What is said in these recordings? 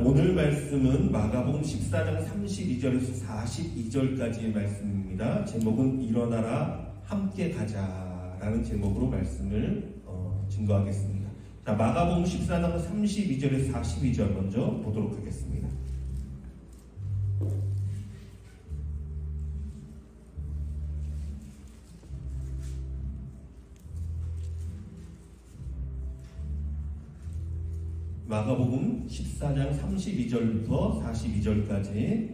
오늘 말씀은 마가복음 14장 32절에서 42절까지의 말씀입니다. 제목은 일어나라 함께 가자라는 제목으로 말씀을 증거하겠습니다. 자, 마가복음 14장 32절에서 42절 먼저 보도록 하겠습니다. 마가복음 14장 32절부터 42절까지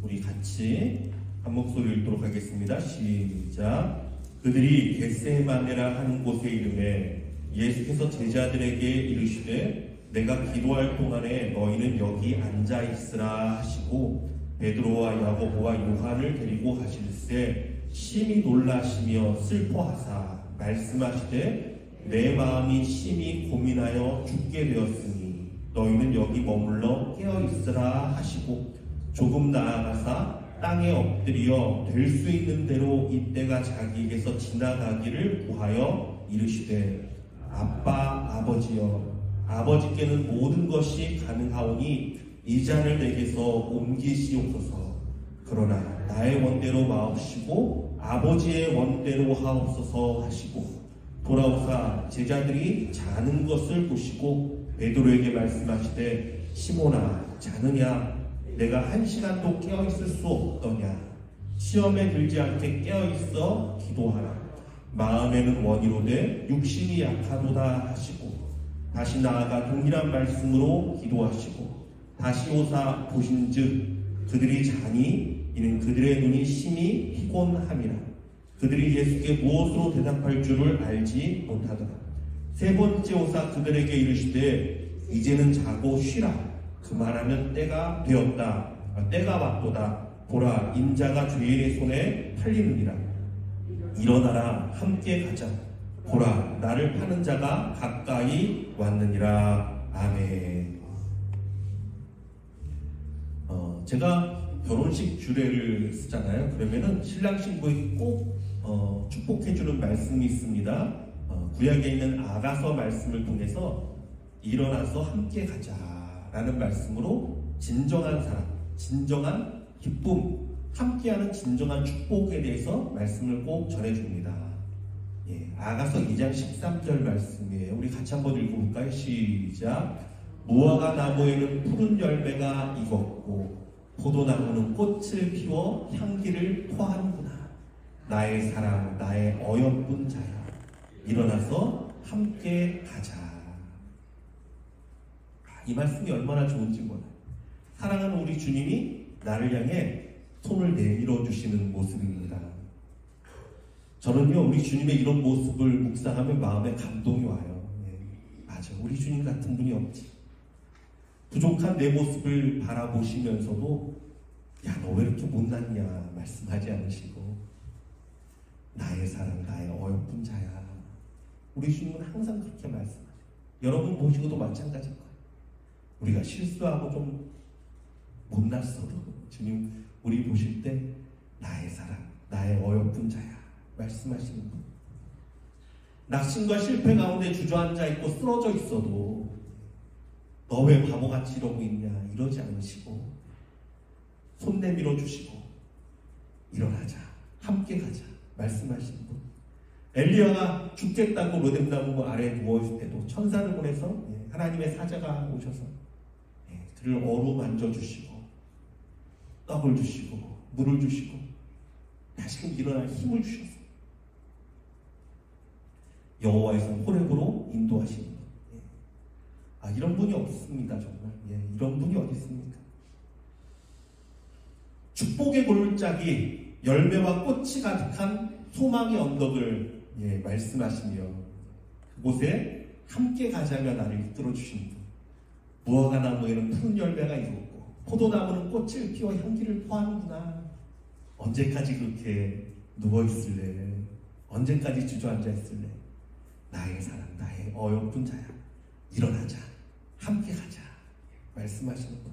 우리 같이 한 목소리 읽도록 하겠습니다. 시작. 그들이 겟세마네라 하는 곳에 이르매 예수께서 제자들에게 이르시되 내가 기도할 동안에 너희는 여기 앉아 있으라 하시고 베드로와 야고보와 요한을 데리고 가실새 심히 놀라시며 슬퍼하사 말씀하시되 내 마음이 심히 고민하여 죽게 되었으니 너희는 여기 머물러 깨어있으라 하시고 조금 나아가사 땅에 엎드려 될 수 있는 대로 이때가 자기에게서 지나가기를 구하여 이르시되 아빠 아버지여 아버지께는 모든 것이 가능하오니 이 잔을 내게서 옮기시옵소서. 그러나 나의 원대로 마옵시고 아버지의 원대로 하옵소서 하시고 돌아오사 제자들이 자는 것을 보시고 베드로에게 말씀하시되 시몬아 자느냐 내가 1시간도 깨어있을 수 없더냐 시험에 들지 않게 깨어있어 기도하라. 마음에는 원이로되 육신이 약하도다 하시고 다시 나아가 동일한 말씀으로 기도하시고 다시 오사 보신즉 그들이 자니 이는 그들의 눈이 심히 피곤함이라. 그들이 예수께 무엇으로 대답할 줄을 알지 못하더라. 세 번째 오사 그들에게 이르시되 이제는 자고 쉬라. 그만하면 때가 되었다. 때가 왔도다. 보라 인자가 죄인의 손에 팔리느니라. 일어나라 함께 가자. 보라 나를 파는 자가 가까이 왔느니라. 아멘. 제가 결혼식 주례를 쓰잖아요. 그러면은 신랑 신부에게 꼭 축복해주는 말씀이 있습니다. 구약에 있는 아가서 말씀을 통해서 일어나서 함께 가자라는 말씀으로 진정한 사랑, 진정한 기쁨, 함께하는 진정한 축복에 대해서 말씀을 꼭 전해줍니다. 아가서 2장 13절 말씀이에요. 우리 같이 한번 읽어볼까요? 시작. 무화과 나무에는 푸른 열매가 익었고 포도나무는 꽃을 피워 향기를 토하는구나. 나의 사랑, 나의 어여쁜 자야. 일어나서 함께 가자. 이 말씀이 얼마나 좋은지 몰라요. 사랑하는 우리 주님이 나를 향해 손을 내밀어 주시는 모습입니다. 저는요 우리 주님의 이런 모습을 묵상하면 마음에 감동이 와요. 맞아, 우리 주님 같은 분이 없지. 부족한 내 모습을 바라보시면서도 야, 너 왜 이렇게 못났냐 말씀하지 않으시고 나의 사랑, 나의 어여쁜 자야. 우리 주님은 항상 그렇게 말씀하세요. 여러분 보시고도 마찬가지일 거예요. 우리가 실수하고 좀 못났어도 주님 우리 보실 때 나의 사랑, 나의 어여쁜 자야 말씀하시는 분. 낙심과 실패 가운데 주저앉아 있고 쓰러져 있어도 너 왜 바보같이 이러고 있냐 이러지 않으시고 손 내밀어 주시고 일어나자 함께 가자 말씀하시는 분. 엘리야가 죽겠다고 로뎀나무 아래에 누워있을 때도 천사를 보내서 하나님의 사자가 오셔서 그를 어루만져 주시고 떡을 주시고 물을 주시고 다시금 일어날 힘을 주셨어요. 여호와의 성 호렙으로 인도하시는 분. 이런 분이 없습니다. 정말 이런 분이 어디 있습니까? 축복의 골짜기 열매와 꽃이 가득한 소망의 언덕을 말씀하시며 그곳에 함께 가자며 나를 이끌어 주시는 분. 무화과 나무에는 푸른 열매가 익었고 포도나무는 꽃을 피워 향기를 토하는구나. 언제까지 그렇게 누워있을래? 언제까지 주저앉아 있을래? 나의 사랑, 나의 어여쁜 자야. 일어나자. 함께 가자. 말씀하시는 분.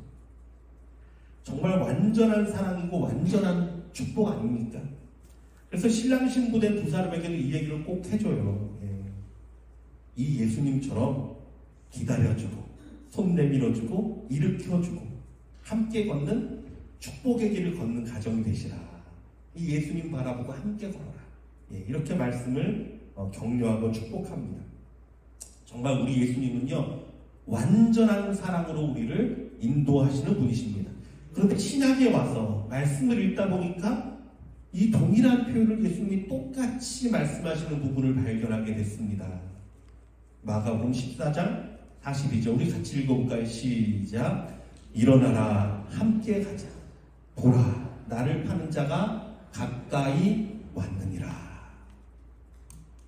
정말 완전한 사랑이고 완전한 축복 아닙니까? 그래서 신랑 신부된 두 사람에게도 이 얘기를 꼭 해줘요. 이 예수님처럼 기다려주고 손 내밀어주고 일으켜주고 함께 걷는 축복의 길을 걷는 가정이 되시라. 이 예수님 바라보고 함께 걸어라. 예, 이렇게 말씀을 격려하고 축복합니다. 정말 우리 예수님은요, 완전한 사랑으로 우리를 인도하시는 분이십니다. 그런데 신약에 와서 말씀을 읽다 보니까 이 동일한 표현을 예수님이 똑같이 말씀하시는 부분을 발견하게 됐습니다. 마가복음 14장 42절 우리 같이 읽어볼까요? 시작. 일어나라 함께 가자. 보라 나를 파는 자가 가까이 왔느니라.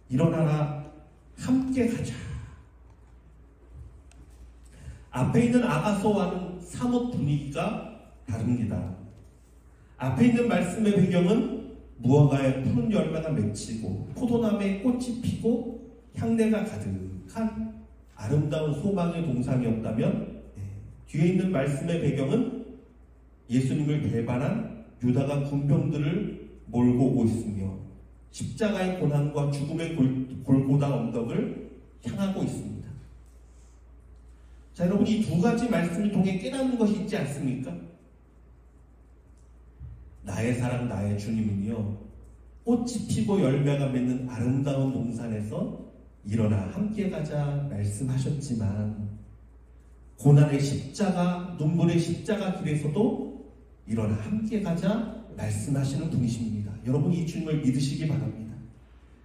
일어나라 함께 가자. 앞에 있는 아가서와는 사뭇 분위기가 다릅니다. 앞에 있는 말씀의 배경은 무화과에 푸른 열매가 맺히고 포도나무에 꽃이 피고 향내가 가득한 아름다운 소망의 동상이었다면, 뒤에 있는 말씀의 배경은 예수님을 배반한 유다가 군병들을 몰고 오고 있으며 십자가의 고난과 죽음의 골고다 언덕을 향하고 있습니다. 자, 여러분, 이 두 가지 말씀을 통해 깨닫는 것이 있지 않습니까? 나의 사랑, 나의 주님은요, 꽃이 피고 열매가 맺는 아름다운 동산에서 일어나 함께 가자 말씀하셨지만, 고난의 십자가, 눈물의 십자가 길에서도 일어나 함께 가자 말씀하시는 분이십니다. 여러분, 이 주님을 믿으시기 바랍니다.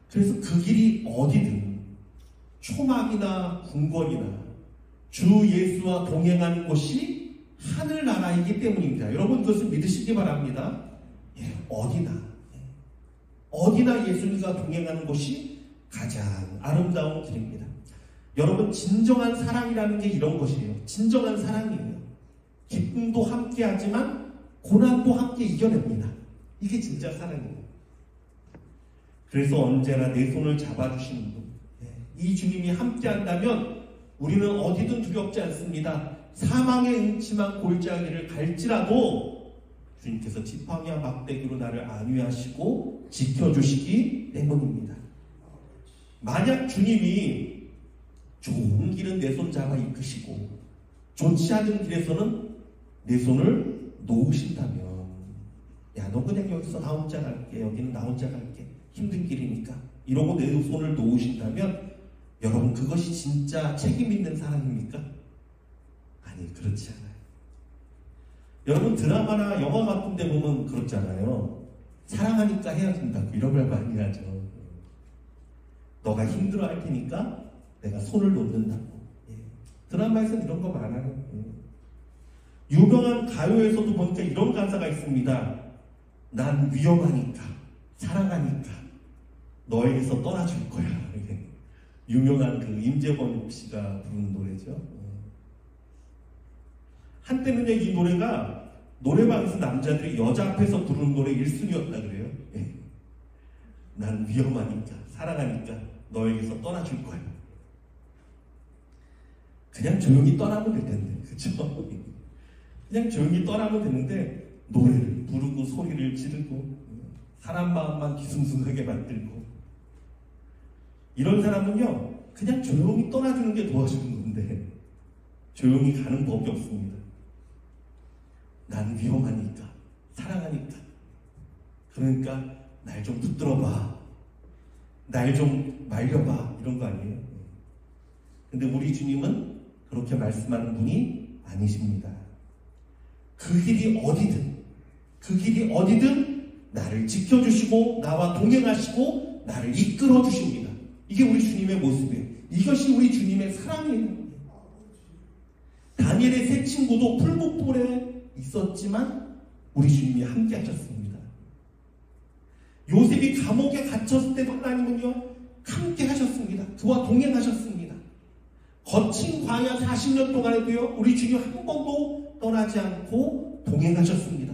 그래서 그 길이 어디든 초막이나 궁궐이나 주 예수와 동행하는 곳이 하늘나라이기 때문입니다. 여러분, 그것을 믿으시기 바랍니다. 어디나 예수님과 동행하는 곳이 가장 아름다운 길입니다. 여러분, 진정한 사랑이라는 게 이런 것이에요. 진정한 사랑이에요. 기쁨도 함께 하지만 고난도 함께 이겨냅니다. 이게 진짜 사랑이에요. 그래서 언제나 내 손을 잡아주시는 분, 이 주님이 함께 한다면 우리는 어디든 두렵지 않습니다. 사망의 음침한 골짜기를 갈지라도 주님께서 지팡이와 막대기로 나를 안위하시고 지켜주시기 때문입니다. 만약 주님이 좋은 길은 내 손 잡아 이끄시고 좋지 않은 길에서는 내 손을 놓으신다면, 야, 너 그냥 여기서 나 혼자 갈게, 여기는 나 혼자 갈게, 힘든 길이니까, 이러고 내 손을 놓으신다면 여러분, 그것이 진짜 책임 있는 사랑입니까? 아니, 그렇지 않아요. 여러분, 드라마나 영화 같은 데 보면 그렇잖아요. 사랑하니까 헤어진다고 이런 말 많이 하죠. 너가 힘들어 할 테니까 내가 손을 놓는다고. 드라마에서는 이런 거 많아요. 유명한 가요에서도 보니까 이런 가사가 있습니다. 난 위험하니까, 사랑하니까 너에게서 떠나줄 거야. 유명한 그 임재범 씨가 부른 노래죠. 한때는요, 이 노래가 노래방에서 남자들이 여자 앞에서 부르는 노래 1순위였다 그래요. 난 위험하니까, 사랑하니까 너에게서 떠나줄 거야. 그냥 조용히 떠나면 될 텐데, 그쵸? 그냥 조용히 떠나면 되는데 노래를 부르고 소리를 지르고 사람 마음만 뒤숭숭하게 만들고, 이런 사람은요 그냥 조용히 떠나주는 게 도와주는 건데 조용히 가는 법이 없습니다. 난 위험하니까, 사랑하니까, 그러니까 날 좀 붙들어봐, 날 좀 말려봐, 이런 거 아니에요? 근데 우리 주님은 그렇게 말씀하는 분이 아니십니다. 그 길이 어디든 나를 지켜주시고 나와 동행하시고 나를 이끌어 주십니다. 이게 우리 주님의 모습이에요. 이것이 우리 주님의 사랑이에요. 다니엘의 세 친구도 풀무불에 있었지만 우리 주님이 함께 하셨습니다. 요셉이 감옥에 갇혔을 때도 하나님은요 함께 하셨습니다. 그와 동행하셨습니다. 거친 광야 40년 동안에도요 우리 주님 한 번도 떠나지 않고 동행하셨습니다.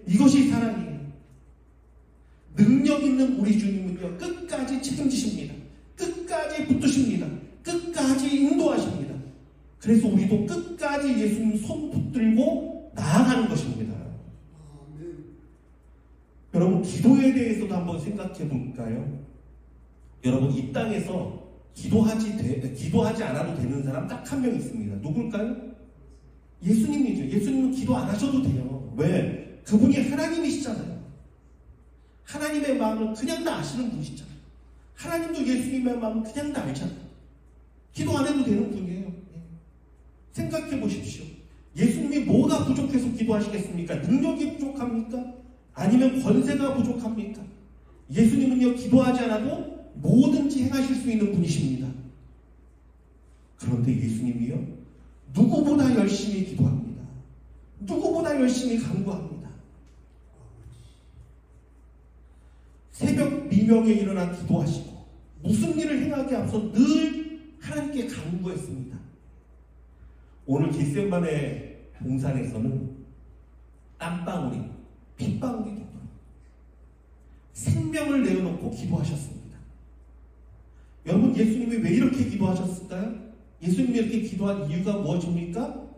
이것이 사랑이에요. 능력 있는 우리 주님은요 끝까지 책임지십니다. 끝까지 붙드십니다. 끝까지 인도하십니다. 그래서 우리도 끝까지 예수님 손 붙들고 나아가는 것입니다. 여러분, 기도에 대해서도 한번 생각해 볼까요? 여러분, 이 땅에서 기도하지 않아도 되는 사람 딱 한 명 있습니다. 누굴까요? 예수님이죠. 예수님은 기도 안 하셔도 돼요. 왜? 그분이 하나님이시잖아요. 하나님의 마음을 그냥 다 아시는 분이시잖아요. 하나님도 예수님의 마음을 그냥 다 알잖아요. 기도 안 해도 되는 분이에요. 생각해 보십시오. 예수님이 뭐가 부족해서 기도하시겠습니까? 능력이 부족합니까? 아니면 권세가 부족합니까? 예수님은요, 기도하지 않아도 뭐든지 행하실 수 있는 분이십니다. 그런데 예수님이요, 누구보다 열심히 기도합니다. 누구보다 열심히 간구합니다. 새벽 미명에 일어나 기도하시고 무슨 일을 행하기에 앞서 늘 하나님께 간구했습니다. 오늘 겟세마네 동산에서는 땀방울이 핏방울이 되도록 생명을 내어놓고 기도하셨습니다. 여러분, 예수님이 왜 이렇게 기도하셨을까요? 예수님이 이렇게 기도한 이유가 무엇입니까?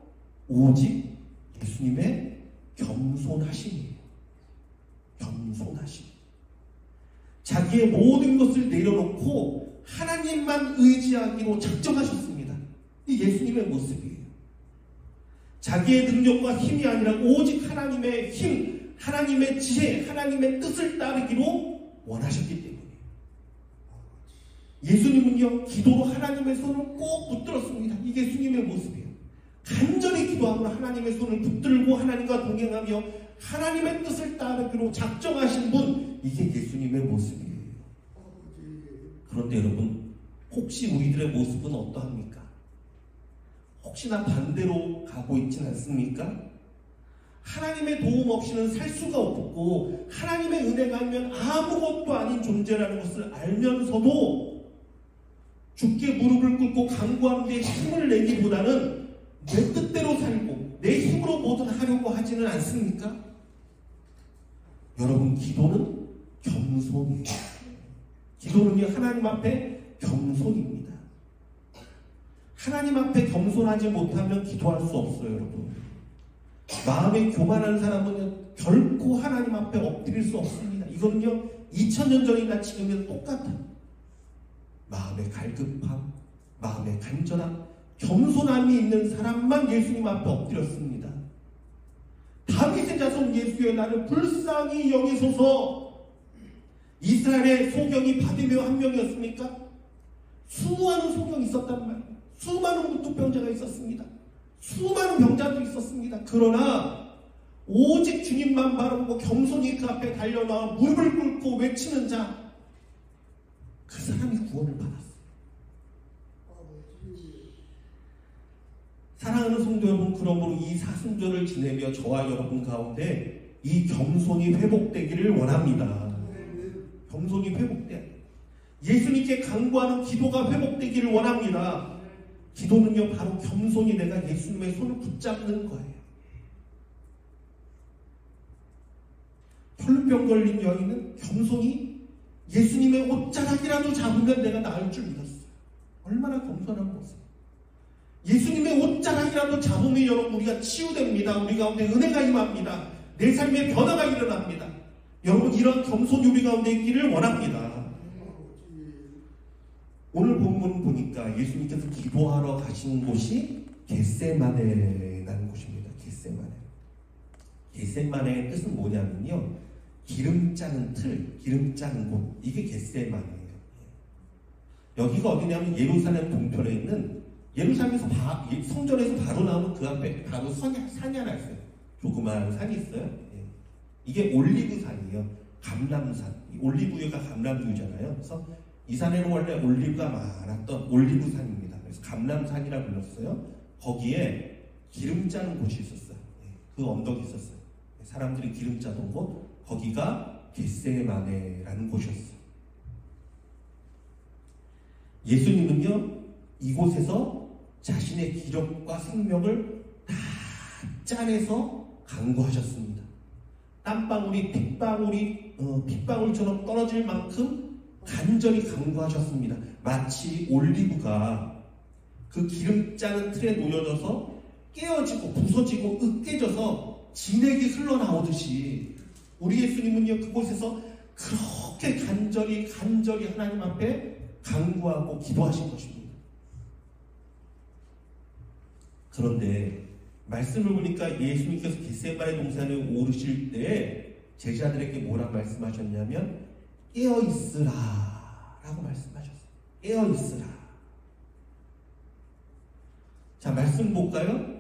오직 예수님의 겸손하심이에요. 겸손하심. 자기의 모든 것을 내려놓고 하나님만 의지하기로 작정하셨습니다. 이 예수님의 모습이에요. 자기의 능력과 힘이 아니라 오직 하나님의 힘, 하나님의 지혜, 하나님의 뜻을 따르기로 원하셨기 때문이에요. 예수님은요, 기도로 하나님의 손을 꼭 붙들었습니다. 이게 예수님의 모습이에요. 간절히 기도하고 하나님의 손을 붙들고 하나님과 동행하며 하나님의 뜻을 따르기로 작정하신 분, 이게 예수님의 모습이에요. 그런데 여러분, 혹시 우리들의 모습은 어떠합니까? 혹시나 반대로 가고 있진 않습니까? 하나님의 도움 없이는 살 수가 없고 하나님의 은혜가 아니면 아무것도 아닌 존재라는 것을 알면서도 주께 무릎을 꿇고 간구하는 데 힘을 내기보다는 내 뜻대로 살고 내 힘으로 뭐든 하려고 하지는 않습니까? 여러분, 기도는 겸손이에요. 기도는요, 하나님 앞에 겸손입니다. 하나님 앞에 겸손하지 못하면 기도할 수 없어요, 여러분. 마음에 교만한 사람은 결코 하나님 앞에 엎드릴 수 없습니다. 이거는요, 2000년 전이나 지금은 똑같아요. 마음의 갈급함, 마음의 간절함, 겸손함이 있는 사람만 예수님 앞에 엎드렸습니다. 다윗의 자손 예수의 나를 불쌍히 여기소서. 이스라엘의 소경이 바디메오 한 명이었습니까? 수많은 소경이 있었단 말이에요. 수많은 문둥병자가 있었습니다. 수많은 병자도 있었습니다. 그러나 오직 주님만 바라보고 겸손히 그 앞에 달려나와 무릎을 꿇고 외치는 자, 그 사람이 구원을 받았어요. 사랑하는 성도 여러분, 그러므로 이 사순절을 지내며 저와 여러분 가운데 이 겸손이 회복되기를 원합니다. 겸손이 회복돼야 돼요. 예수님께 간구하는 기도가 회복되기를 원합니다. 기도는요, 바로 겸손히 내가 예수님의 손을 붙잡는 거예요. 혈루병 걸린 여인은 겸손히 예수님의 옷자락이라도 잡으면 내가 나을 줄 믿었어요. 얼마나 겸손한 모습. 예수님의 옷자락이라도 잡으면 여러분, 우리가 치유됩니다. 우리 가운데 은혜가 임합니다. 내 삶에 변화가 일어납니다. 여러분, 이런 겸손이 우리 가운데 있기를 원합니다. 오늘 본문 보니까 예수님께서 기도하러 가시는 곳이 겟세마네라는 곳입니다. 겟세마네. 겟세마네의 뜻은 뭐냐면요, 기름 짜는 틀, 기름 짜는 곳, 이게 겟세마네예요. 여기가 어디냐면 예루살렘 동편에 있는, 예루살렘에서 성전에서 바로 나오는 그 앞에 바로 산이 하나 있어요. 조그마한 산이 있어요. 이게 올리브산이에요. 감람산. 올리브유가 감람유잖아요. 그래서 이 산에는 원래 올리브가 많았던 올리브산입니다. 그래서 감람산이라 불렀어요. 거기에 기름 짜는 곳이 있었어요. 그 언덕이 있었어요. 사람들이 기름 짜던 곳, 거기가 겟세마네라는 곳이었어요. 예수님은요, 이곳에서 자신의 기력과 생명을 다 짜내서 간구하셨습니다. 땀방울이 빗방울처럼 떨어질 만큼 간절히 간구하셨습니다. 마치 올리브가 그 기름 짜는 틀에 놓여져서 깨어지고 부서지고 으깨져서 진액이 흘러나오듯이 우리 예수님은요, 그곳에서 그렇게 간절히 하나님 앞에 간구하고 기도하신 것입니다. 그런데 말씀을 보니까 예수님께서 겟세마네 동산에 오르실 때 제자들에게 뭐라 말씀하셨냐면 깨어있으라 라고 말씀하셨어요. 깨어있으라. 자, 말씀 볼까요?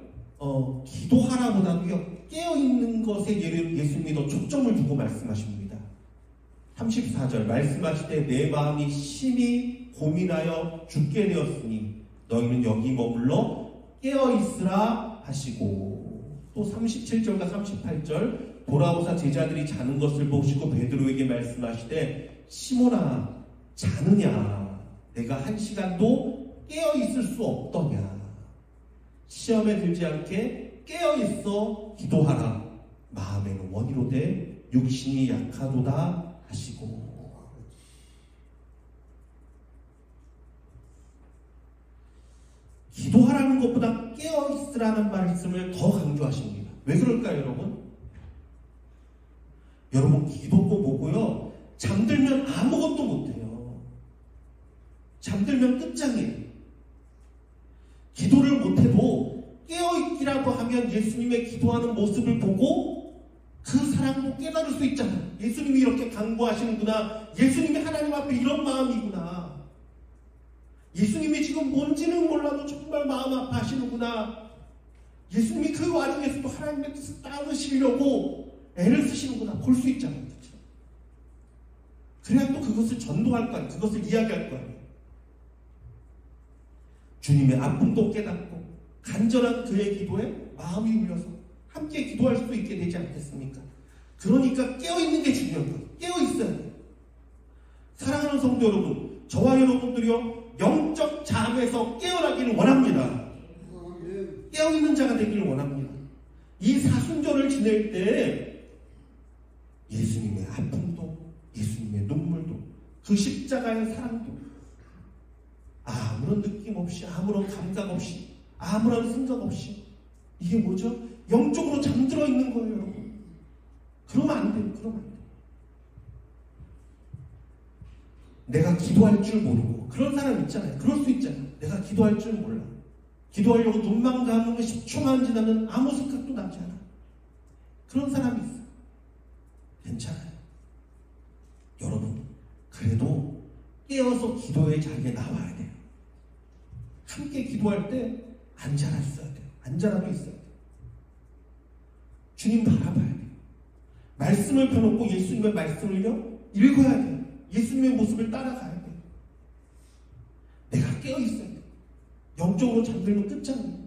기도하라보다도요, 깨어있는 것에 예수님이 더 초점을 두고 말씀하십니다. 34절 말씀하실 때 내 마음이 심히 고민하여 죽게 되었으니 너희는 여기 머물러 깨어있으라 하시고, 또 37절과 38절 돌아오사 제자들이 자는 것을 보시고 베드로에게 말씀하시되 시몬아 자느냐 내가 한 시간도 깨어있을 수 없더냐 시험에 들지 않게 깨어있어 기도하라 마음에는 원이로되 육신이 약하도다 하시고. 기도하라는 것보다 깨어있으라는 말씀을 더 강조하십니다. 왜 그럴까요, 여러분? 여러분, 기도고 뭐고요? 잠들면 아무것도 못해요. 잠들면 끝장이에요. 기도를 못해도 깨어있기라도 하면 예수님의 기도하는 모습을 보고 그 사랑도 깨달을 수 있잖아요. 예수님이 이렇게 간구하시는구나. 예수님이 하나님 앞에 이런 마음이구나. 예수님이 지금 뭔지는 몰라도 정말 마음 아파하시는구나. 예수님이 그 와중에서도 하나님의 뜻을 따르시려고 애를 쓰시는구나. 볼 수 있잖아요. 그렇죠? 그래야 또 그것을 전도할 거 아니에요. 그것을 이야기할 거 아니에요. 주님의 아픔도 깨닫고 간절한 그의 기도에 마음이 울려서 함께 기도할 수 있게 되지 않겠습니까? 그러니까 깨어있는 게 중요한 거예요. 깨어있어야 돼요. 사랑하는 성도 여러분, 저와 여러분들이요 영적 잠에서 깨어나기를 원합니다. 깨어있는 자가 되기를 원합니다. 이 사순절을 지낼 때 예수님의 아픔도 예수님의 눈물도 그 십자가의 사랑도 아무런 느낌 없이 아무런 감각 없이 아무런 생각 없이 이게 뭐죠? 영적으로 잠들어 있는 거예요, 여러분. 그러면 안 돼요. 그러면 안 돼요. 내가 기도할 줄 모르고 그런 사람 있잖아요. 그럴 수 있잖아요. 내가 기도할 줄 몰라. 기도하려고 눈만 감으면 10초만 지나면 아무 생각도 나지 않아. 그런 사람이 있어요. 괜찮아요. 여러분, 그래도 깨어서 기도의 자리에 나와야 돼요. 함께 기도할 때 앉아라 있어야 돼요. 앉아라도 있어야 돼요. 주님 바라봐야 돼요. 말씀을 펴놓고 예수님의 말씀을요 읽어야 돼요. 예수님의 모습을 따라가야 돼요. 내가 깨어있어야 돼요. 영적으로 잠들면 끝장이에요.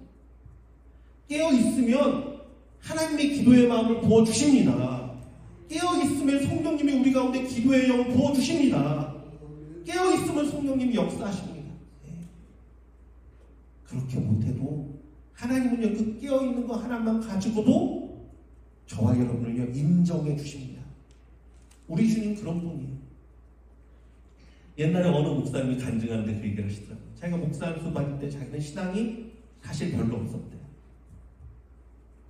깨어있으면 하나님의 기도의 마음을 부어주십니다. 깨어있으면 성령님이 우리 가운데 기도의 영을 부어주십니다. 깨어있으면 성령님이 역사하십니다. 그렇게 못해도 하나님은요 그 깨어있는 거 하나만 가지고도 저와 여러분을요 인정해 주십니다. 우리 주님 그런 분이에요. 옛날에 어느 목사님이 간증하는데 그 얘기를 하시더라고요. 자기가 목사님 받을 때 자기는 신앙이 사실 별로 없었대요.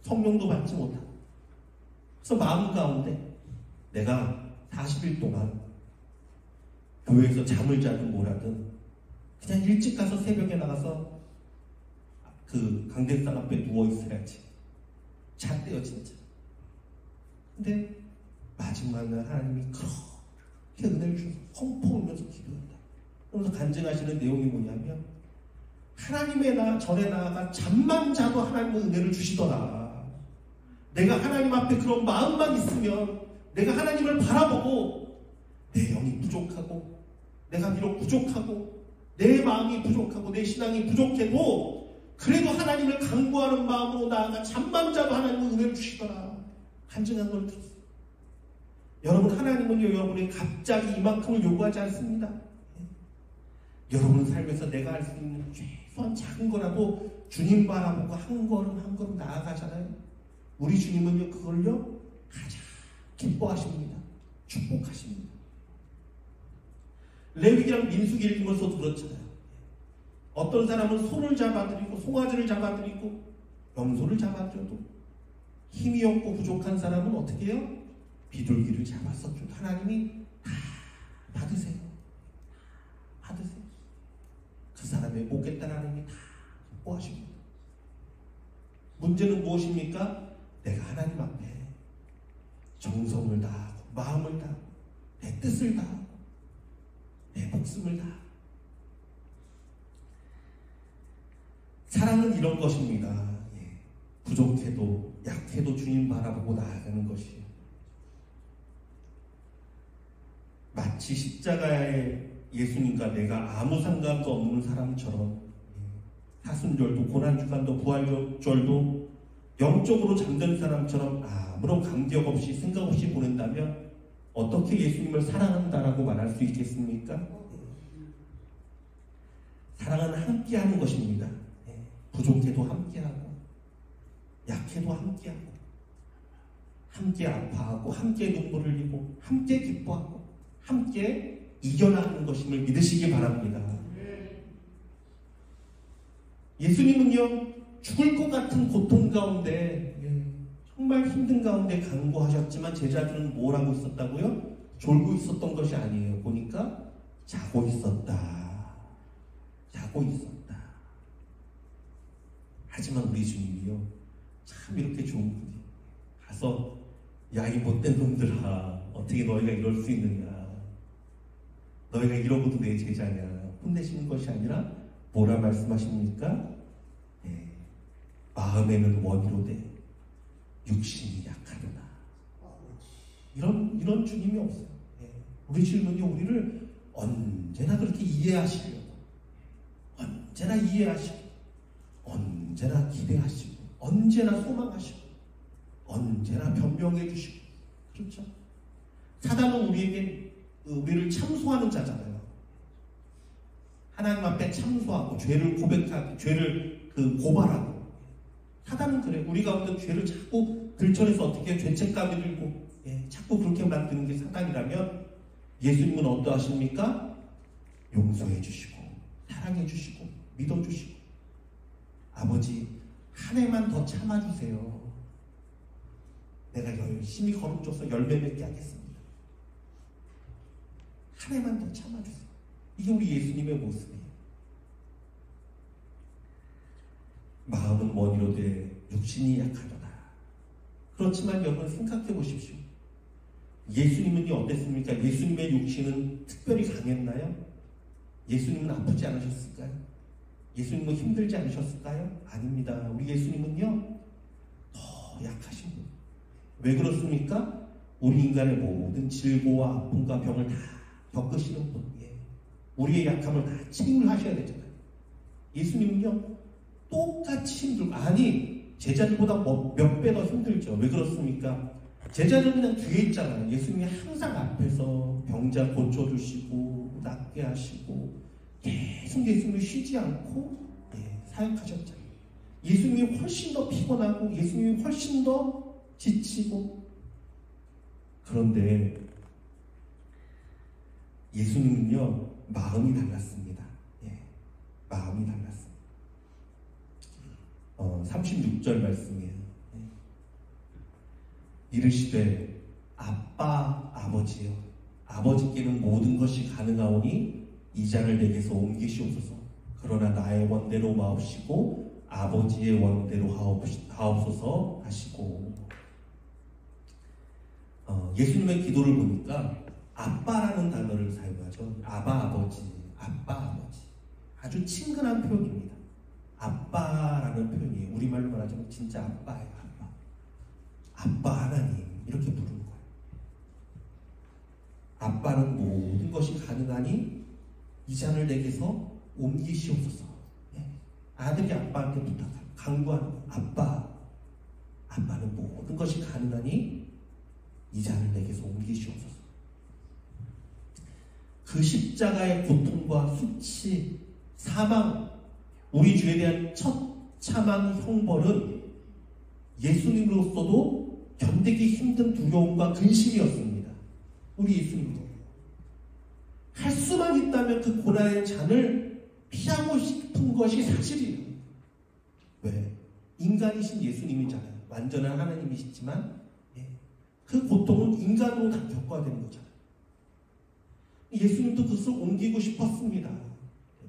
성령도 받지 못하고. 그래서 마음 가운데 내가 40일 동안 교회에서 잠을 자든 뭐라든 그냥 일찍 가서 새벽에 나가서 그 강대상 앞에 누워있어야지. 잤대요 진짜. 근데 마지막 날 하나님이 그렇게 은혜를 주셔서 펑펑 울면서 기도한다. 그러면서 간증하시는 내용이 뭐냐면 하나님의 전에 나아가 잠만 자도 하나님은 은혜를 주시더라. 내가 하나님 앞에 그런 마음만 있으면 내가 하나님을 바라보고 내 영이 부족하고 내가 비록 부족하고 내 마음이 부족하고 내 신앙이 부족해도 그래도 하나님을 간구하는 마음으로 나아가 잠만 자도 하나님은 은혜를 주시더라. 간증한 걸 들었어요. 여러분, 하나님은요 여러분이 갑자기 이만큼을 요구하지 않습니다. 여러분 삶에서 내가 할 수 있는 최소한 작은 거라도 주님 바라보고 한 걸음 한 걸음 나아가잖아요. 우리 주님은요 그걸요 가장 기뻐하십니다. 축복하십니다. 레위기랑 민수기 읽으면서도 그렇잖아요. 어떤 사람은 소를 잡아들이고 송아지를 잡아들이고 염소를 잡아들여도 힘이 없고 부족한 사람은 어떻게 해요? 비둘기를 잡아서 하나님이 다 받으세요. 받으세요. 사람의 목에 하나님이 다 기뻐하십니다. 문제는 무엇입니까? 내가 하나님 앞에 정성을 다하고 마음을 다하고 내 뜻을 다하고 내 목숨을 다하고. 사랑은 이런 것입니다. 부족해도 약해도 주님 바라보고 나아가는 것이에요. 마치 십자가에 예수님과 내가 아무 상관도 없는 사람처럼 사순절도 고난주간도 부활절도 영적으로 잠든 사람처럼 아무런 감격 없이 생각 없이 보낸다면 어떻게 예수님을 사랑한다라고 말할 수 있겠습니까? 사랑은 함께하는 것입니다. 부족해도 함께하고 약해도 함께하고 함께 아파하고 함께 눈물을 흘리고 함께 기뻐하고 함께 이겨나가는 것임을 믿으시기 바랍니다. 예수님은요, 죽을 것 같은 고통 가운데 정말 힘든 가운데 간구하셨지만 제자들은 뭘 하고 있었다고요? 졸고 있었던 것이 아니에요. 보니까 자고 있었다. 자고 있었다. 하지만 우리 주님이요, 참 이렇게 좋은 분이 가서 야, 이 못된 놈들아, 어떻게 너희가 이럴 수 있느냐, 너희가 이러고도 내 제자냐 혼내시는 것이 아니라 뭐라 말씀하십니까? 마음에는 원이로되 육신이 약하구나. 이런 주님이 없어요. 우리 주님은요, 우리를 언제나 그렇게 이해하시려고, 언제나 이해하시고, 언제나 기대하시고, 언제나 소망하시고, 언제나 변명해 주시고. 그렇죠? 사단은 우리를 참소하는 자잖아요. 하나님 앞에 참소하고 죄를 고백하고 죄를 고발하고. 사단은 그래. 우리 가운데 죄를 자꾸 들춰내서 어떻게 죄책감이 들고 자꾸 그렇게 만드는 게 사단이라면, 예수님은 어떠하십니까? 용서해 주시고 사랑해 주시고 믿어 주시고, 아버지 한 해만 더 참아주세요. 내가 열심히 거룩줘서 열매 맺게 하겠습니다. 한 해만 더 참아주세요. 이게 우리 예수님의 모습이에요. 마음은 원이로되 육신이 약하도다. 그렇지만 여러분 생각해 보십시오. 예수님은 어땠습니까? 예수님의 육신은 특별히 강했나요? 예수님은 아프지 않으셨을까요? 예수님은 힘들지 않으셨을까요? 아닙니다. 우리 예수님은요, 더 약하신 분. 왜 그렇습니까? 우리 인간의 모든 질고와 아픔과 병을 다 겪으시는 분. 우리의 약함을 다 책임을 하셔야 되잖아요. 예수님은요, 똑같이 힘들고, 아니 제자들보다 몇 배 더 힘들죠. 왜 그렇습니까? 제자들은 그냥 뒤에 있잖아요. 예수님이 항상 앞에서 병자 고쳐주시고 낫게 하시고 계속 예수님이 쉬지 않고 사역하셨잖아요. 예수님이 훨씬 더 피곤하고 예수님이 훨씬 더 지치고. 그런데 예수님은요, 마음이 달랐습니다. 마음이 달랐습니다. 36절 말씀이에요. 이르시되 아빠 아버지여, 아버지께는 모든 것이 가능하오니 이 잔을 내게서 옮기시옵소서. 그러나 나의 원대로 마옵시고 아버지의 원대로 하옵소서 하시고. 예수님의 기도를 보니까 아빠라는 단어를 사용하죠. 아바 아버지, 아빠 아버지. 아주 친근한 표현입니다. 아빠라는 표현이 우리말로 말하자면 진짜 아빠예요. 아빠. 아빠 하나님, 이렇게 부르는 거예요. 아빠는 모든 것이 가능하니 이 잔을 내게서 옮기시옵소서. 아들이 아빠한테 부탁하고 강구하는 거예요. 아빠, 아빠는 모든 것이 가능하니 이 잔을 내게서 옮기시옵소서. 그 십자가의 고통과 수치, 사망, 우리 죄에 대한 처참한 형벌은 예수님으로서도 견디기 힘든 두려움과 근심이었습니다. 우리 예수님도 할 수만 있다면 그 고난의 잔을 피하고 싶은 것이 사실이에요. 왜? 인간이신 예수님이잖아요. 완전한 하나님이시지만 그 고통은 인간으로 다 겪어야 되는 거잖아요. 예수님도 그것을 옮기고 싶었습니다.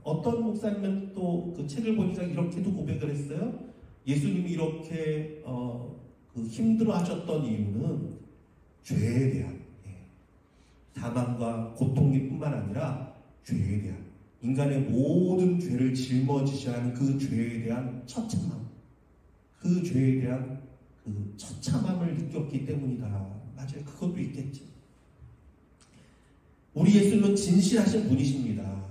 어떤 목사님은 또 그 책을 보니까 이렇게도 고백을 했어요. 예수님이 이렇게 그 힘들어하셨던 이유는 죄에 대한 사망과 고통뿐만 아니라 죄에 대한 인간의 모든 죄를 짊어지셔야 하는 그 죄에 대한 처참함, 그 죄에 대한 그 처참함을 느꼈기 때문이다. 맞아요. 그것도 있겠죠. 우리 예수님은 진실하신 분이십니다.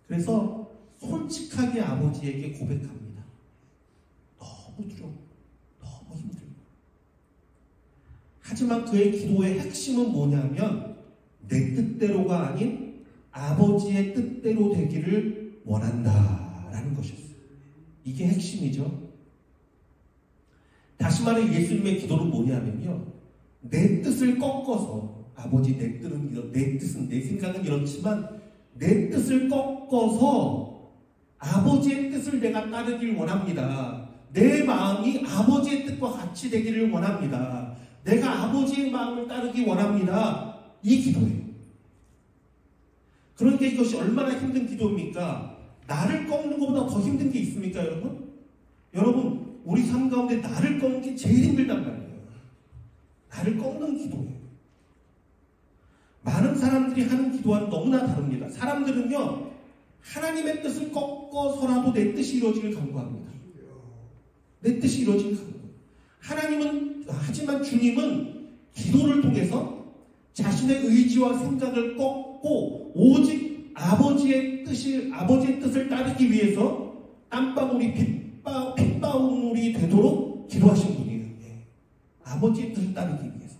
그래서 솔직하게 아버지에게 고백합니다. 너무 두려워, 너무 힘들고. 하지만 그의 기도의 핵심은 뭐냐면 내 뜻대로가 아닌 아버지의 뜻대로 되기를 원한다라는 것이었어요. 이게 핵심이죠. 다시 말해 예수님의 기도는 뭐냐면요, 내 뜻을 꺾어서, 아버지 내 뜻은 내 생각은 이렇지만 내 뜻을 꺾어서 아버지의 뜻을 내가 따르길 원합니다. 내 마음이 아버지의 뜻과 같이 되기를 원합니다. 내가 아버지의 마음을 따르기 원합니다. 이 기도예요. 그러니까 이것이 얼마나 힘든 기도입니까? 나를 꺾는 것보다 더 힘든 게 있습니까, 여러분? 여러분, 우리 삶 가운데 나를 꺾는 게 제일 힘들단 말이에요. 나를 꺾는 기도예요. 많은 사람들이 하는 기도와는 너무나 다릅니다. 사람들은요, 하나님의 뜻을 꺾어서라도 내 뜻이 이루어지길 간구합니다. 내 뜻이 이루어지길 간구합니다. 하지만 주님은 기도를 통해서 자신의 의지와 생각을 꺾고 오직 아버지의 뜻을 따르기 위해서 땀방울이 핏방울이 되도록 기도하신 분이에요. 아버지의 뜻을 따르기 위해서.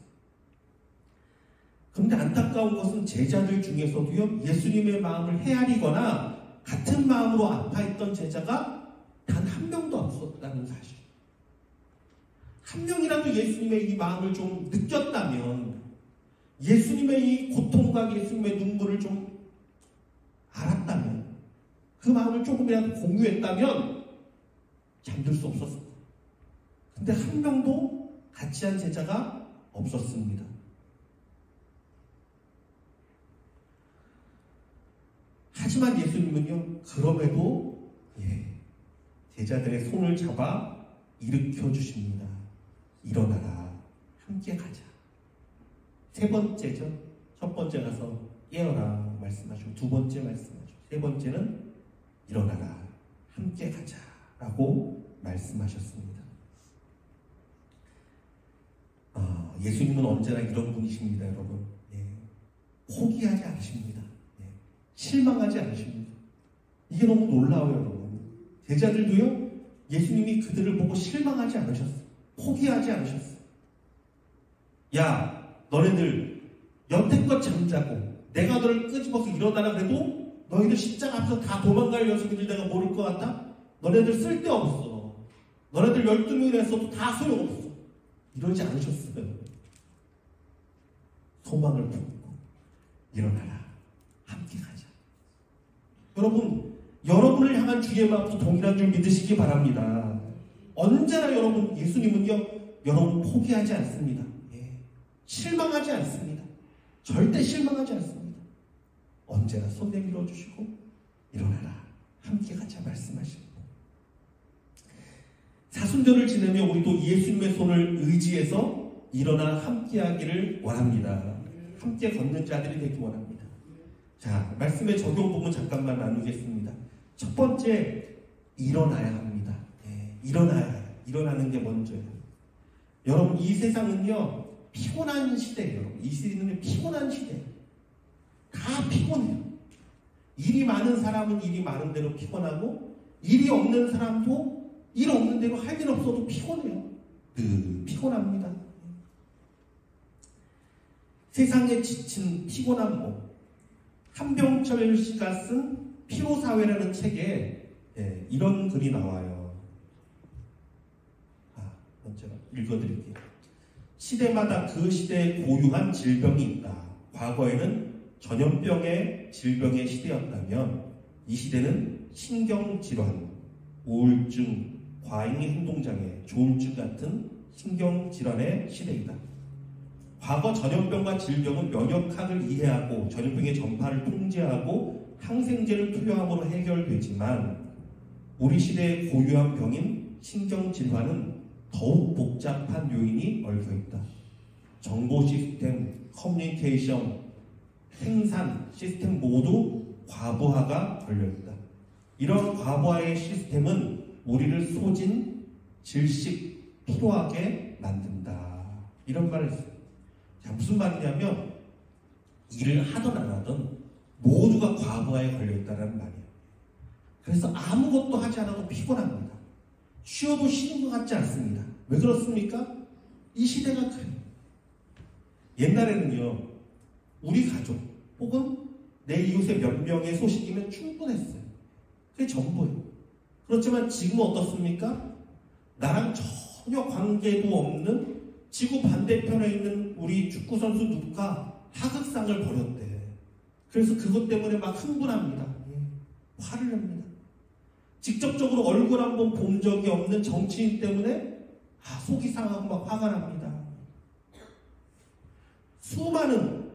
그런데 안타까운 것은 제자들 중에서도요, 예수님의 마음을 헤아리거나 같은 마음으로 아파했던 제자가 단 한 명도 없었다는 사실. 한 명이라도 예수님의 이 마음을 좀 느꼈다면, 예수님의 이 고통과 예수님의 눈물을 좀 알았다면, 그 마음을 조금이라도 공유했다면 잠들 수 없었을 거예요. 근데 한 명도 같이 한 제자가 없었습니다. 하지만 예수님은요, 그럼에도 제자들의 손을 잡아 일으켜 주십니다. 일어나라, 함께 가자. 세 번째죠. 첫 번째 가서 깨어라 말씀하시고, 두 번째 말씀하시고, 세 번째는 일어나라, 함께 가자 라고 말씀하셨습니다. 예수님은 언제나 이런 분이십니다, 여러분. 포기하지 않으십니다. 실망하지 않으십니다. 이게 너무 놀라워요, 여러분. 제자들도요, 예수님이 그들을 보고 실망하지 않으셨어요. 포기하지 않으셨어요. 야, 너네들 여태껏 잠자고 내가 너를 끄집어서 일어나라 그래도 너희들 십자가 앞에서 다 도망갈 녀석인지 내가 모를 것 같다? 너네들 쓸데없어. 너네들 12명이나 했어도 다 소용없어. 이러지 않으셨어요. 소망을 품고 일어나라, 함께 가자. 여러분을 향한 주의 마음도 동일한 줄 믿으시기 바랍니다. 언제나 예수님은요, 여러분 포기하지 않습니다. 실망하지 않습니다. 절대 실망하지 않습니다. 언제나 손 내밀어 주시고 일어나라, 함께 가자 말씀하시고, 사순절을 지내며 우리도 예수님의 손을 의지해서 일어나 함께 하기를 원합니다. 함께 걷는 자들이 되기 원합니다. 자, 말씀의 적용 부분 잠깐만 나누겠습니다. 첫 번째, 일어나야 합니다. 일어나야 해요. 일어나는 게 먼저예요. 여러분, 이 세상은요, 피곤한 시대예요. 여러분, 이 시대는 피곤한 시대예요. 다 피곤해요. 일이 많은 사람은 일이 많은 대로 피곤하고, 일이 없는 사람도 일 없는 대로 할 일 없어도 피곤해요. 피곤합니다. 세상에 지친 피곤한 몸. 한병철 씨가 쓴 피로사회라는 책에 이런 글이 나와요. 먼저 읽어드릴게요. 시대마다 그 시대에 고유한 질병이 있다. 과거에는 전염병의 질병의 시대였다면 이 시대는 신경질환, 우울증, 과잉 행동장애, 조울증 같은 신경질환의 시대이다. 과거 전염병과 질병은 면역학을 이해하고 전염병의 전파를 통제하고 항생제를 투여함으로 해결되지만 우리 시대의 고유한 병인 신경질환은 더욱 복잡한 요인이 얽혀있다. 정보 시스템, 커뮤니케이션, 생산 시스템 모두 과부하가 걸려있다. 이런 과부하의 시스템은 우리를 소진, 질식, 피로하게 만든다. 이런 말을 했어요. 자, 무슨 말이냐면 일을 하든 안 하든 모두가 과부하에 걸려있다는 말이에요. 그래서 아무것도 하지 않아도 피곤합니다. 쉬어도 쉬는 것 같지 않습니다. 왜 그렇습니까? 이 시대가 그래요. 옛날에는요, 우리 가족 혹은 내 이웃의 몇 명의 소식이면 충분했어요. 그게 전부예요. 그렇지만 지금은 어떻습니까? 나랑 전혀 관계도 없는 지구 반대편에 있는 우리 축구선수 누가 하극상을 벌였대. 그래서 그것 때문에 막 흥분합니다. 화를 냅니다. 직접적으로 얼굴 한번 본 적이 없는 정치인 때문에 속이 상하고 막 화가 납니다. 수많은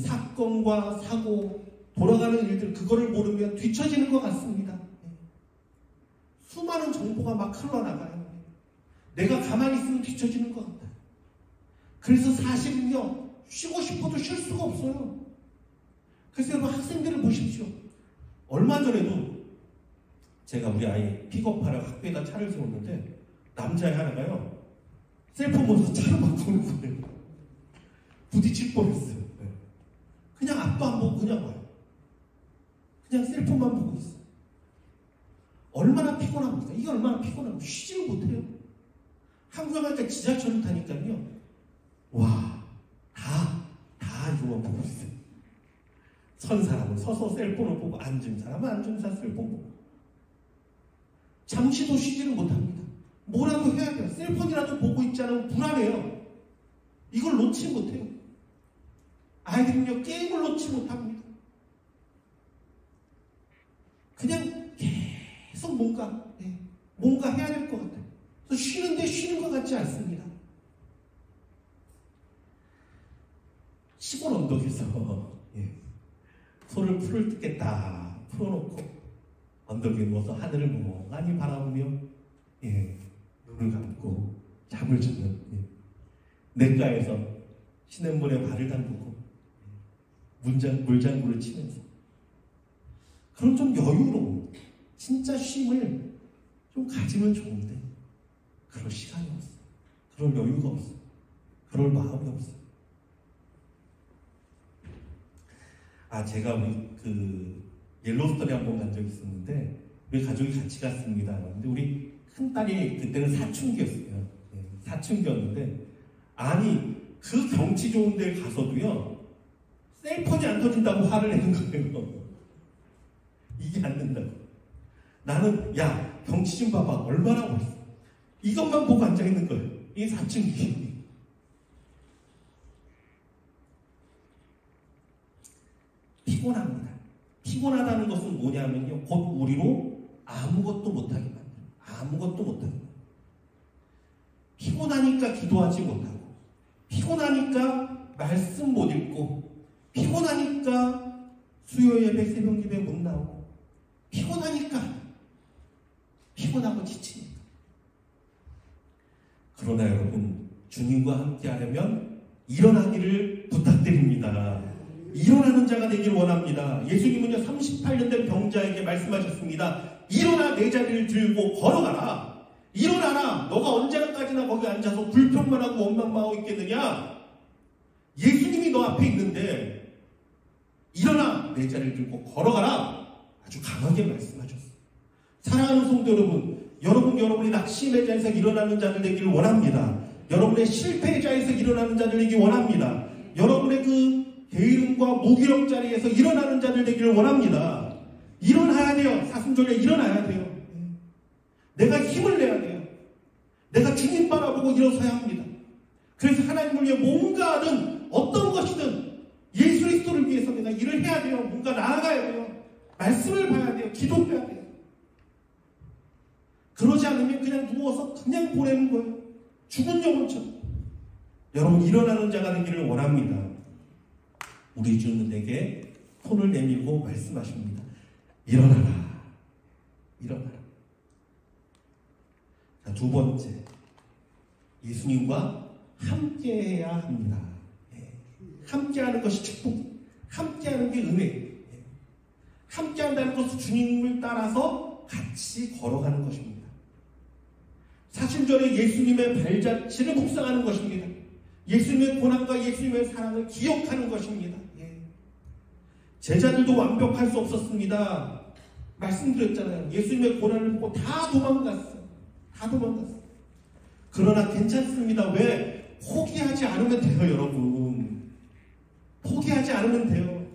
사건과 사고, 돌아가는 일들, 그거를 모르면 뒤처지는 것 같습니다. 수많은 정보가 막 흘러나가요. 내가 가만히 있으면 뒤처지는 것 같아요. 그래서 사실은요, 쉬고 싶어도 쉴 수가 없어요. 그래서 여러분 학생들을 보십시오. 얼마 전에도 제가 우리 아이 픽업하러 학교에다 차를 세웠는데 남자애 하나가요, 셀폰 보면서 차를 막 보는 거예요. 부딪힐 뻔했어요. 그냥 앞도 안 보고 그냥 와요. 그냥 셀폰만 보고 있어요. 얼마나 피곤합니까? 이게 얼마나 피곤하고 쉬지를 못해요. 한국에 가니까 지하철을 타니까요, 와, 다 이거만 보고 있어요. 선 사람은 서서 셀폰을 보고, 앉은 사람은 앉은 사람 셀폰 보고. 잠시도 쉬지를 못합니다. 뭐라도 해야 돼요. 셀폰이라도 보고 있지 않으면 불안해요. 이걸 놓지 못해요. 아이들은요, 게임을 놓지 못합니다. 그냥 계속 뭔가 해야 될 것 같아요. 그래서 쉬는데 쉬는 것 같지 않습니다. 시골 언덕에서 소를 풀을 뜯게 다 풀어놓고 언덕에 누워서 하늘을 멍하니 바라보며 눈을 감고 잠을 자는 냇가에서 시냇물에 발을 담그고 물장구를 치면서 그런 좀 여유로운 진짜 쉼을 좀 가지면 좋은데 그럴 시간이 없어. 그럴 여유가 없어. 그럴 마음이 없어. 제가 우리 옐로스톤에 한번 간 적이 있었는데 우리 가족이 같이 갔습니다. 근데 우리 큰딸이 그때는 사춘기였어요. 사춘기였는데 그 경치 좋은 데 가서도요, 셀폰이 안 터진다고 화를 내는 거예요. 이게 안 된다고. 나는 경치 좀 봐봐. 얼마나 멋있어. 이것만 보고 앉아있는 거예요. 이게 사춘기. 피곤합니다. 피곤하다는 것은 뭐냐면요, 곧 우리로 아무것도 못하게 만들어요. 아무것도 못하게 만들어요. 피곤하니까 기도하지 못하고, 피곤하니까 말씀 못 읽고, 피곤하니까 수요 예배, 새벽 예배 못 나오고, 피곤하고 지치니까. 그러나 여러분, 주님과 함께 하려면 일어나기를 부탁드립니다. 일어나는 자가 되기를 원합니다. 예수님은요, 38년 된 병자에게 말씀하셨습니다. 일어나 내 자리를 들고 걸어가라. 일어나라. 너가 언제까지나 거기 앉아서 불평만 하고 원망만 하고 있겠느냐. 예수님이 너 앞에 있는데 일어나 내 자리를 들고 걸어가라. 아주 강하게 말씀하셨어요. 사랑하는 성도 여러분, 여러분이 낙심의 자에서 일어나는 자들 되기를 원합니다. 여러분의 실패자에서 일어나는 자들 되기를 원합니다. 여러분의 그 게으름과 무기력 자리에서 일어나는 자들 되기를 원합니다. 일어나야 돼요. 사순절에 일어나야 돼요. 내가 힘을 내야 돼요. 내가 주님 바라보고 일어서야 합니다. 그래서 하나님을 위해 뭔가 하든 어떤 것이든 예수 그리스도를 위해서 내가 일을 해야 돼요. 뭔가 나아가야 돼요. 말씀을 봐야 돼요. 기도해야 돼요. 그러지 않으면 그냥 누워서 그냥 보내는 거예요. 죽은 영혼처럼. 여러분, 일어나는 자가 되기를 원합니다. 우리 주는 내게 손을 내밀고 말씀하십니다. 일어나라. 일어나라. 자, 두 번째, 예수님과 함께해야 합니다. 함께하는 것이 축복, 함께하는 게 은혜. 함께한다는 것은 주님을 따라서 같이 걸어가는 것입니다. 사순절에 예수님의 발자취를 묵상하는 것입니다. 예수님의 고난과 예수님의 사랑을 기억하는 것입니다. 제자들도 완벽할 수 없었습니다. 말씀드렸잖아요. 예수님의 고난을 보고 다 도망갔어요. 다 도망갔어요. 그러나 괜찮습니다. 왜? 포기하지 않으면 돼요, 여러분. 포기하지 않으면 돼요.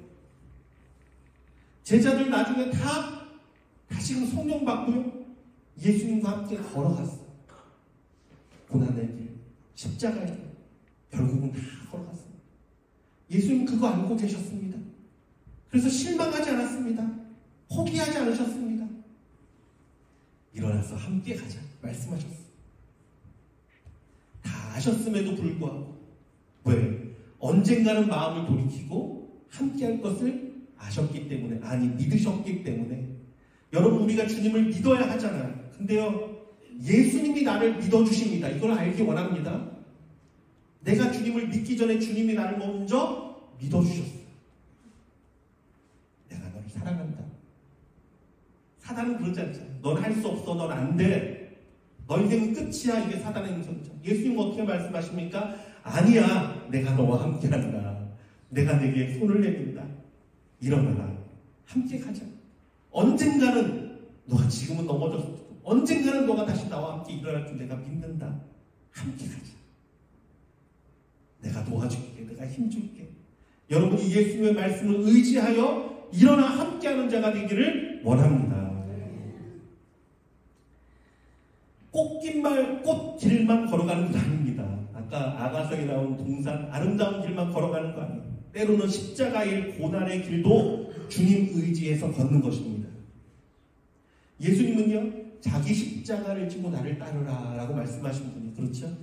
제자들 나중에 다 다시금 성령 받고요. 예수님과 함께 걸어갔어요. 고난의 길, 십자가의 길. 결국은 다 걸어갔습니다. 예수님 그거 알고 계셨습니다. 그래서 실망하지 않았습니다. 포기하지 않으셨습니다. 일어나서 함께 가자 말씀하셨어요. 다 아셨음에도 불구하고 왜? 언젠가는 마음을 돌이키고 함께할 것을 아셨기 때문에, 아니 믿으셨기 때문에. 여러분, 우리가 주님을 믿어야 하잖아요. 근데요, 예수님이 나를 믿어주십니다. 이걸 알기 원합니다. 내가 주님을 믿기 전에 주님이 나를 먼저 믿어주셨어요. 내가 너를 사랑한다. 사단은 그러지 않잖아요. 넌 할 수 없어. 넌 안 돼. 너 인생은 끝이야. 이게 사단의 음성이죠. 예수님은 어떻게 말씀하십니까? 아니야. 내가 너와 함께한다. 내가 내게 손을 내민다. 일어나라. 함께 가자. 언젠가는 너가 지금은 넘어졌어. 언젠가는 너가 다시 나와 함께 일어날 줄 내가 믿는다. 함께 가자. 내가 도와줄게. 내가 힘줄게. 여러분이 예수님의 말씀을 의지하여 일어나 함께하는 자가 되기를 원합니다. 꽃길만 걸어가는 건 아닙니다. 아까 아가서에 나온 동산, 아름다운 길만 걸어가는 거 아니에요. 때로는 십자가의 고난의 길도 주님 의지해서 걷는 것입니다. 예수님은요, 자기 십자가를 지고 나를 따르라 라고 말씀하신 분이, 그렇죠?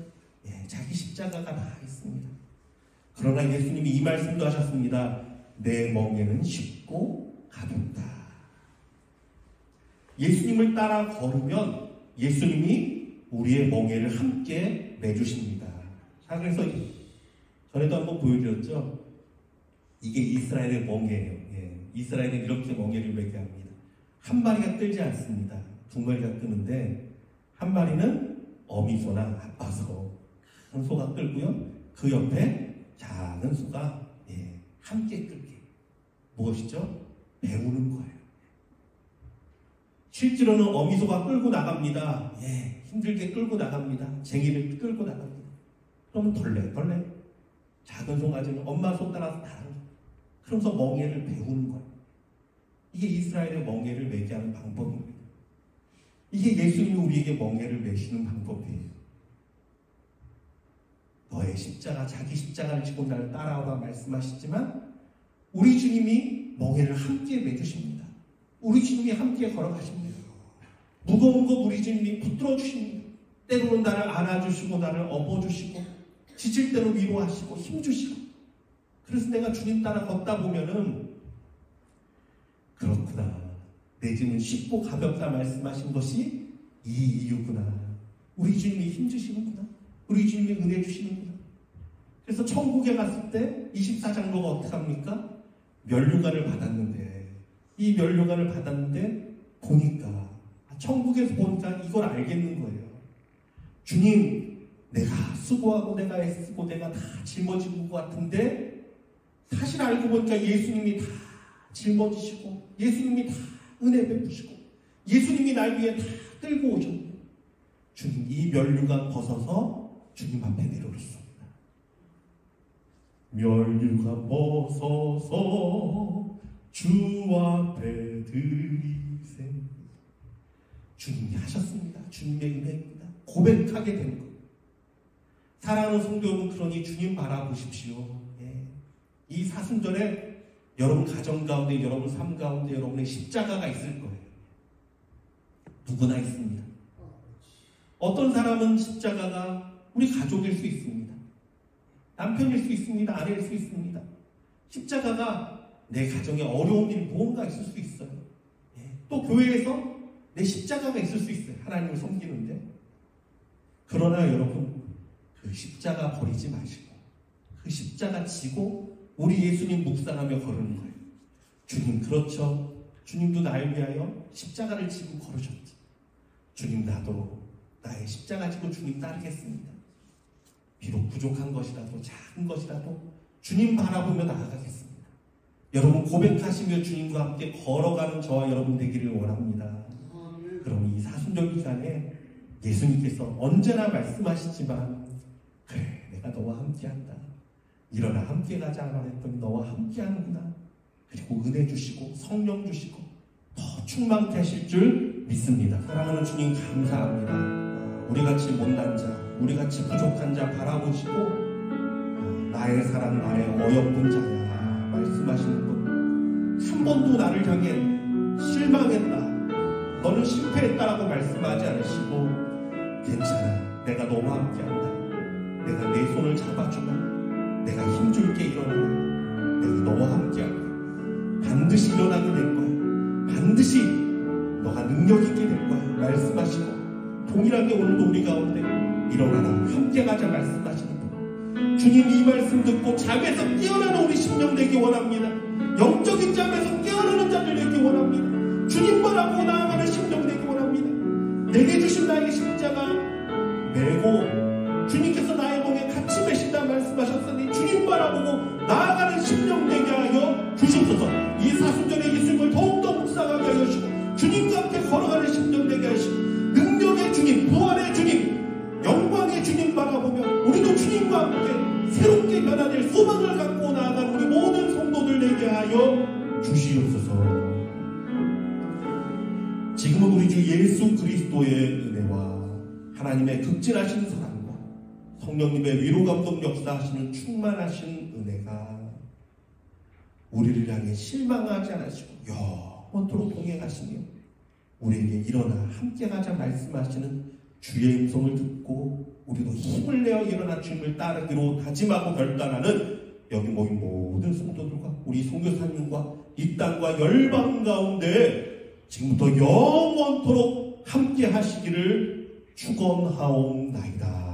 자기 십자가가 다 있습니다. 그러나 예수님이 이 말씀도 하셨습니다. 내 멍에는 쉽고 가볍다. 예수님을 따라 걸으면 예수님이 우리의 멍에를 함께 매주십니다. 자, 그래서 전에도 한번 보여드렸죠? 이게 이스라엘의 멍에예요. 이스라엘은 이렇게 멍에를 매게 합니다. 한 마리가 끌지 않습니다. 두 마리가 끄는데, 한 마리는 어미소나 아빠소, 한 소가 끌고요. 그 옆에 작은 소가 함께 끌게. 무엇이죠? 배우는 거예요. 실제로는 어미소가 끌고 나갑니다. 힘들게 끌고 나갑니다. 쟁이를 끌고 나갑니다. 그러면 덜레 작은 송아지는 엄마 소 따라서 다른, 그러면서 멍에를 배우는 거예요. 이게 이스라엘의 멍에를 매게 하는 방법입니다. 이게 예수님이 우리에게 멍에를 매시는 방법이에요. 너의 십자가, 자기 십자가를 지고 나를 따라오라 말씀하시지만 우리 주님이 멍에를 함께 매주십니다. 우리 주님이 함께 걸어가십니다. 무거운 것 우리 주님이 붙들어 주십니다. 때로는 나를 안아주시고 나를 업어주시고 지칠 때는 위로하시고 힘주시고. 그래서 내가 주님 따라 걷다 보면은, 그렇구나, 내 짐은 쉽고 가볍다 말씀하신 것이 이 이유구나. 우리 주님이 힘주시는구나. 우리 주님이 은혜 주시는구나. 그래서 천국에 갔을 때 24장로가 어떻게 합니까? 면류관을 받았는데, 이 면류관을 받았는데 보니까, 천국에서 보니까 이걸 알겠는 거예요. 주님, 내가 수고하고 내가 애쓰고 내가 다 짊어지는 것 같은데, 사실 알고 보니까 예수님이 다 짊어지시고 예수님이 다 은혜 베푸시고 예수님이 날 위해 다 끌고 오셨고, 주님 이 면류관 벗어서 주님 앞에 내려놓습니다. 면류관 벗어서 주 앞에 드리세. 주님이 하셨습니다. 주님의 은혜입니다. 고백하게 된 것. 사랑하는 성도 여러분, 그러니 주님 바라보십시오. 이 사순절에 여러분 가정 가운데, 여러분 삶 가운데 여러분의 십자가가 있을 거예요. 누구나 있습니다. 어떤 사람은 십자가가 우리 가족일 수 있습니다. 남편일 수 있습니다. 아내일 수 있습니다. 십자가가 내 가정에 어려운 일이 뭔가 있을 수 있어요. 또 교회에서 내 십자가가 있을 수 있어요. 하나님을 섬기는데. 그러나 여러분, 그 십자가 버리지 마시고 그 십자가 지고 우리 예수님 묵상하며 걸으는 거예요. 주님, 그렇죠. 주님도 나를 위하여 십자가를 지고 걸으셨지. 주님, 나도 나의 십자가 지고 주님 따르겠습니다. 비록 부족한 것이라도 작은 것이라도 주님 바라보며 나아가겠습니다. 여러분, 고백하시며 주님과 함께 걸어가는 저와 여러분 되기를 원합니다. 그럼 이 사순절 기간에 예수님께서 언제나 말씀하시지만, 그래, 내가 너와 함께한다. 일어나 함께 가자 말했더니 너와 함께하는구나. 그리고 은혜 주시고 성령 주시고 더 충만케 하실 줄 믿습니다. 사랑하는 주님, 감사합니다. 우리같이 못난 자, 우리같이 부족한 자 바라보시고 나의 사랑, 나의 어여쁜 자야 말씀하시는 분, 한 번도 나를 향해 실망했다, 너는 실패했다라고 말씀하지 않으시고, 괜찮아, 내가 너와 함께한다, 내가 내 손을 잡아주면 내가 힘줄게, 일어나라, 내가 너와 함께한다, 반드시 일어나게 될 거야, 반드시 너가 능력 있게 될 거야 말씀하시고, 동일하게 오늘도 우리 가운데 일어나라, 함께 가자 말씀하시는 분, 주님 이 말씀 듣고 잠에서 깨어나는 우리 심령 되기 원합니다. 영적인 잠에서 깨어나는 자들 되기 원합니다. 주님 바라보고 나아가는 심령 되기 원합니다. 내게 주신 나의 십자가 메고 주님께서 나의 몸에 같이 매신다 말씀하셨으니 주님 바라보고 나아가는 심령 되게 하여 주시옵소서. 이 사순절의 예수님을 더욱더 묵상하게 하여 주시고 주님과 함께 걸어가는 심령 되게 하시고, 능력의 주님, 부활의 주님, 영광의 주님 바라보며 우리도 주님과 함께 새롭게 변화될 소망을 갖고 나아가는 우리 모든 성도들 되게 하여 주시옵소서. 지금은 우리 주 예수 그리스도의 은혜와 하나님의 극진하신 사랑과 성령님의 위로 감동 역사하시는 충만하신 은혜가 우리를 향해 실망하지 않으시고 영원토록 동행하시며 우리에게 일어나 함께 가자 말씀하시는 주의 음성을 듣고 우리도 힘을 내어 일어나 주님을 따르기로 다짐하고 결단하는 여기 모인 모든 성도들과 우리 선교사님과 이 땅과 열방 가운데 지금부터 영원토록 함께 하시기를 축원하옵나이다.